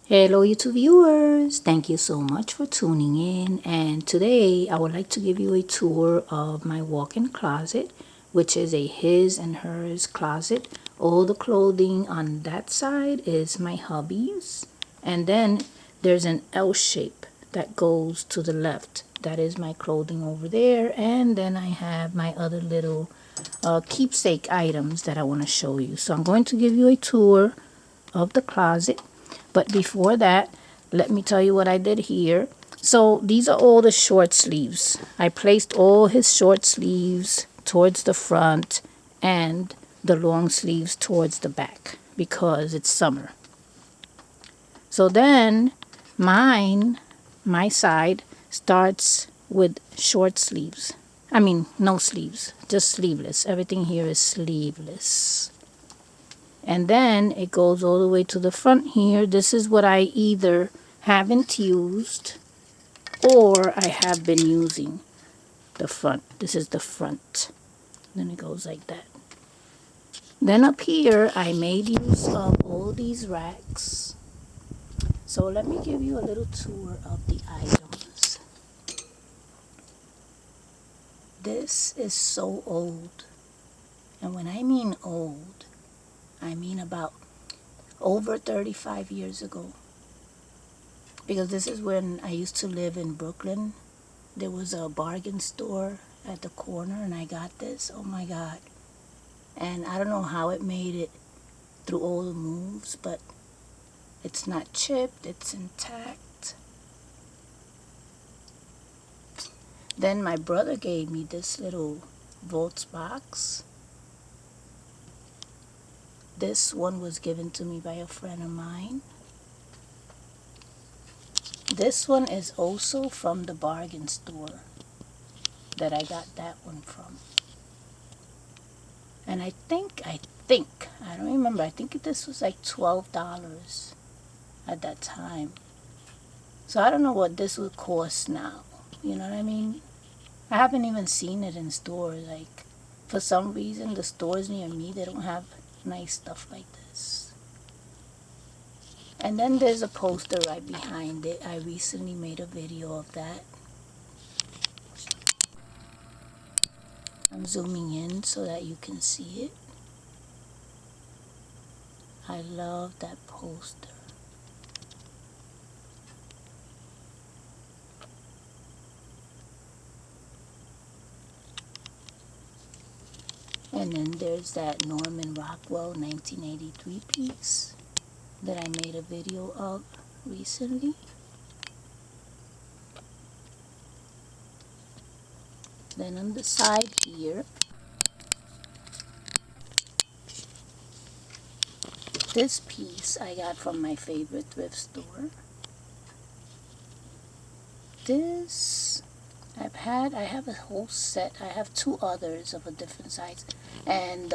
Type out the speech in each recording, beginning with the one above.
Hello YouTube viewers, thank you so much for tuning in, and today I would like to give you a tour of my walk-in closet, which is a his and hers closet. All the clothing on that side is my hubby's, and then there's an L shape that goes to the left. That is my clothing over there, and then I have my other little keepsake items that I want to show you. So I'm going to give you a tour of the closet. But before that, let me tell you what I did here. So these are all the short sleeves. I placed all his short sleeves towards the front and the long sleeves towards the back because it's summer. So then my side starts with short sleeves. I mean, no sleeves, just sleeveless. Everything here is sleeveless. And then it goes all the way to the front here. This is what I either haven't used or I have been using. The front. This is the front. Then it goes like that. Then up here I made use of all these racks. So let me give you a little tour of the items. This is so old. And when I mean old, I mean about over 35 years ago. Because this is when I used to live in Brooklyn. There was a bargain store at the corner and I got this. Oh my God. And I don't know how it made it through all the moves, but it's not chipped, it's intact. Then my brother gave me this little Volts box. This one was given to me by a friend of mine. This one is also from the bargain store that I got that one from. And I think, I don't remember, I think this was like $12 at that time. So I don't know what this would cost now. You know what I mean? I haven't even seen it in stores. Like, for some reason, the stores near me, they don't have nice stuff like this. And then there's a poster right behind it. I recently made a video of that. I'm zooming in so that you can see it. I love that poster. And then there's that Norman Rockwell 1983 piece that I made a video of recently. Then on the side here, this piece I got from my favorite thrift store. This I have a whole set. I have two others of a different size, and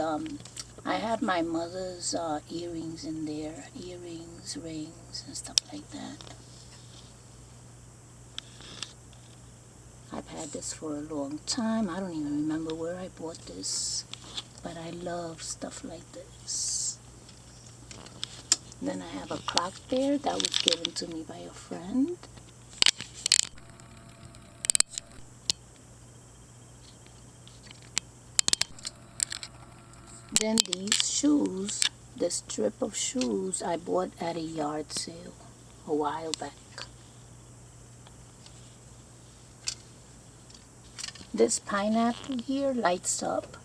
I have my mother's earrings in there, earrings, rings, and stuff like that. I've had this for a long time. I don't even remember where I bought this, but I love stuff like this. Then I have a clock there that was given to me by a friend. Then these shoes, this strip of shoes I bought at a yard sale a while back. This pineapple here lights up.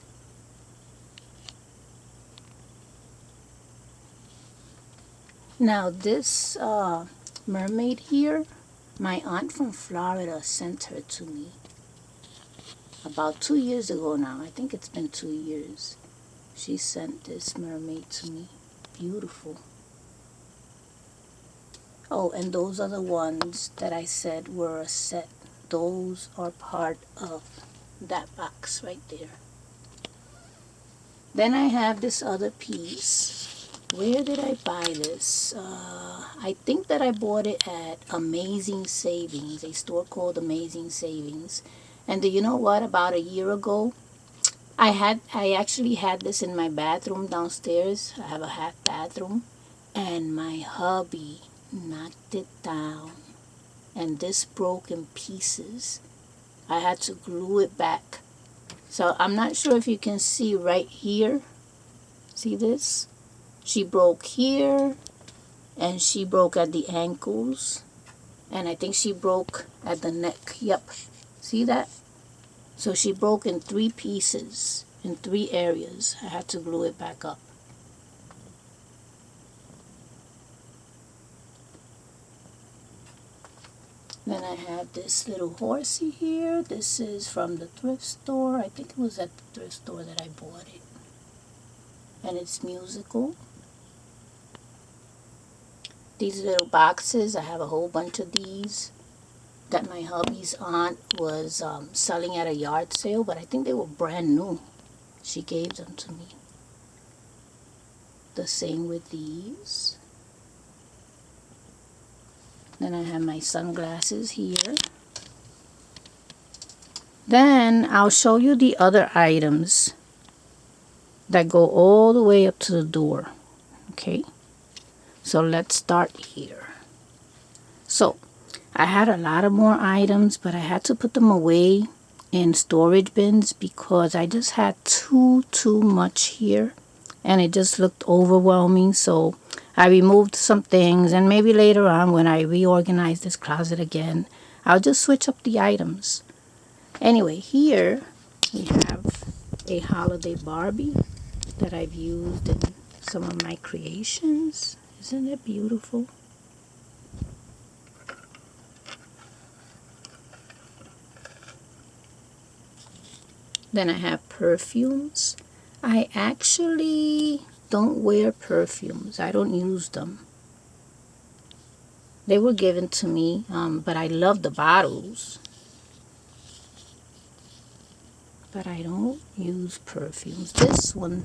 Now this mermaid here, my aunt from Florida sent her to me about 2 years ago now. I think it's been 2 years. She sent this mermaid to me. Beautiful. Oh, and those are the ones that I said were a set. Those are part of that box right there. Then I have this other piece. Where did I buy this? I think that I bought it at Amazing Savings, a store called Amazing Savings. And do you know what? About a year ago, I actually had this in my bathroom downstairs. I have a half bathroom, and my hubby knocked it down, and this broke in pieces. I had to glue it back. So I'm not sure if you can see right here. See this? She broke here, and she broke at the ankles, and I think she broke at the neck. Yep. See that? So she broke in 3 pieces, in 3 areas. I had to glue it back up. Then I have this little horsey here. This is from the thrift store. I think it was at the thrift store that I bought it. And it's musical. These little boxes, I have a whole bunch of these that my hubby's aunt was selling at a yard sale, but I think they were brand new. She gave them to me. The same with these. Then I have my sunglasses here. Then I'll show you the other items that go all the way up to the door. Okay, so let's start here. So I had a lot of more items, but I had to put them away in storage bins because I just had too much here, and it just looked overwhelming. So I removed some things, and maybe later on when I reorganize this closet again, I'll just switch up the items. Anyway, here we have a holiday Barbie that I've used in some of my creations. Isn't it beautiful? Then I have perfumes. I actually don't wear perfumes. I don't use them. They were given to me, but I love the bottles. But I don't use perfumes. This one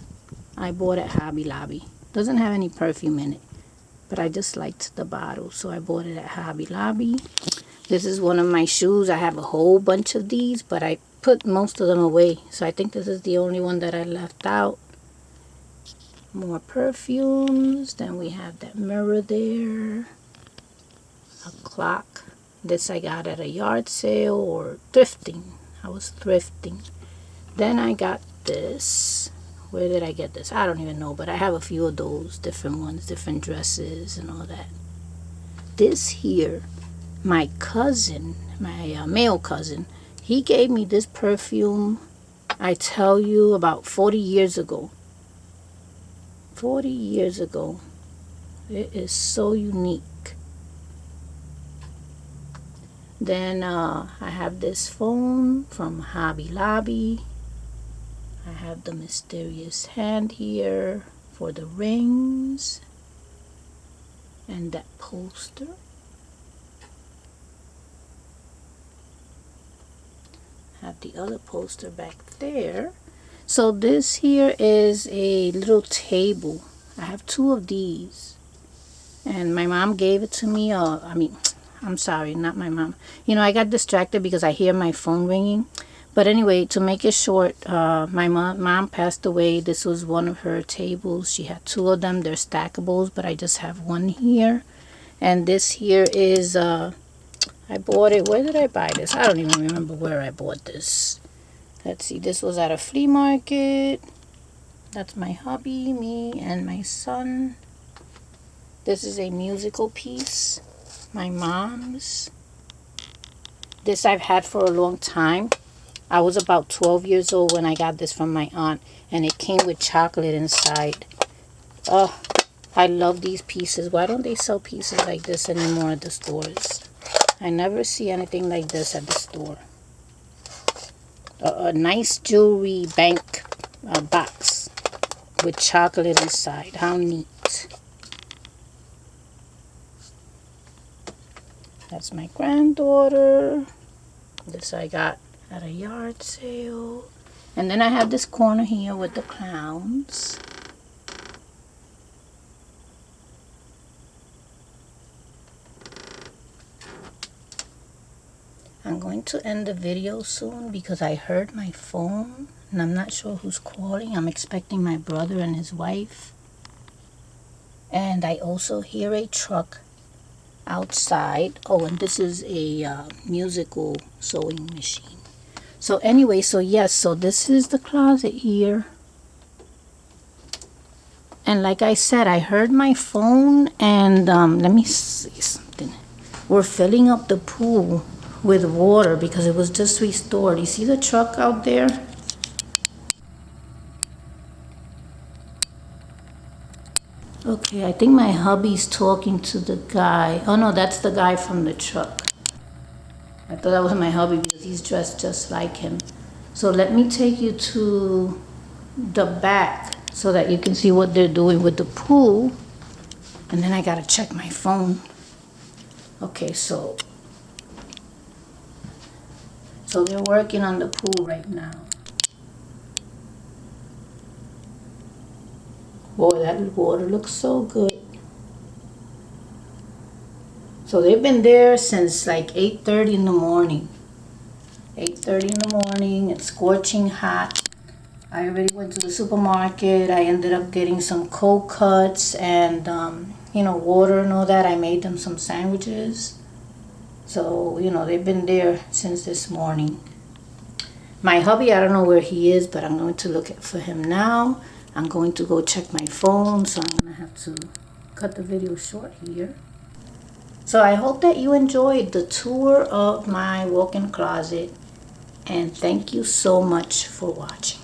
I bought at Hobby Lobby. Doesn't have any perfume in it, but I just liked the bottle, so I bought it at Hobby Lobby. This is one of my shoes. I have a whole bunch of these, but I put most of them away, so I think this is the only one that I left out. More perfumes. Then we have that mirror there. A clock. This I got at a yard sale or thrifting. I was thrifting. Then I got this. Where did I get this? I don't even know, but I have a few of those different ones, different dresses and all that. This here, my cousin, my male cousin, he gave me this perfume, I tell you, about 40 years ago. 40 years ago. It is so unique. Then I have this phone from Hobby Lobby. I have the mysterious hand here for the rings. And that poster. Have the other poster back there. So this here is a little table. I have 2 of these, and my mom gave it to me. I'm sorry, not my mom. You know, I got distracted because I hear my phone ringing. But anyway, to make it short, my mom passed away. This was one of her tables. She had 2 of them. They're stackables, but I just have one here. And this here is I bought it. Where did I buy this? I don't even remember where I bought this. Let's see. This was at a flea market. That's my hubby, me, and my son. This is a musical piece. My mom's. This I've had for a long time. I was about 12 years old when I got this from my aunt, and it came with chocolate inside. Oh, I love these pieces. Why don't they sell pieces like this anymore at the stores? I never see anything like this at the store. A nice jewelry bank box with chocolate inside. How neat. That's my granddaughter. This I got at a yard sale. And then I have this corner here with the clowns. I'm going to end the video soon because I heard my phone and I'm not sure who's calling. I'm expecting my brother and his wife. And I also hear a truck outside. Oh, and this is a musical sewing machine. So anyway, so yes, so this is the closet here. And like I said, I heard my phone, and let me see something. We're filling up the pool with water because it was just restored. You see the truck out there? Okay, I think my hubby's talking to the guy. Oh no, that's the guy from the truck. I thought that was my hubby because he's dressed just like him. So let me take you to the back so that you can see what they're doing with the pool. And then I gotta check my phone. Okay, so they're working on the pool right now. Boy, that water looks so good. So they've been there since like 8:30 in the morning. 8:30 in the morning, it's scorching hot. I already went to the supermarket. I ended up getting some cold cuts and, water and all that. I made them some sandwiches. So, they've been there since this morning. My hubby, I don't know where he is, but I'm going to look for him now. I'm going to go check my phone, so I'm going to have to cut the video short here. So I hope that you enjoyed the tour of my walk-in closet, and thank you so much for watching.